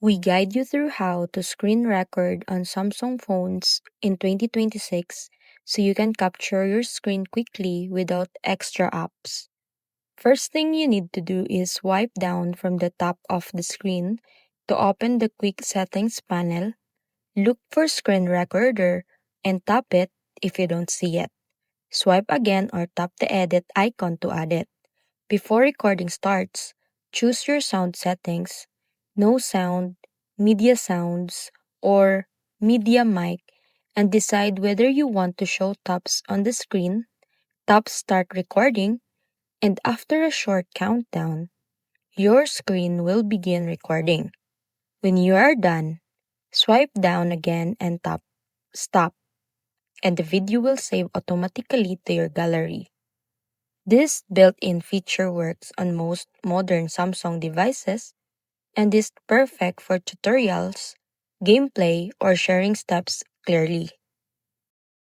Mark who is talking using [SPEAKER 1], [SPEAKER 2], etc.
[SPEAKER 1] We guide you through how to screen record on Samsung phones in 2026 so you can capture your screen quickly without extra apps. First thing you need to do is swipe down from the top of the screen to open the quick settings panel. Look for screen recorder and tap it if you don't see it. Swipe again or tap the edit icon to add it. Before recording starts, choose your sound settings, no sound, media sounds, or media mic, and decide whether you want to show taps on the screen. Tap start recording, and after a short countdown, your screen will begin recording. When you are done, swipe down again and tap stop, and the video will save automatically to your gallery. This built-in feature works on most modern Samsung devices and is perfect for tutorials, gameplay, or sharing steps clearly.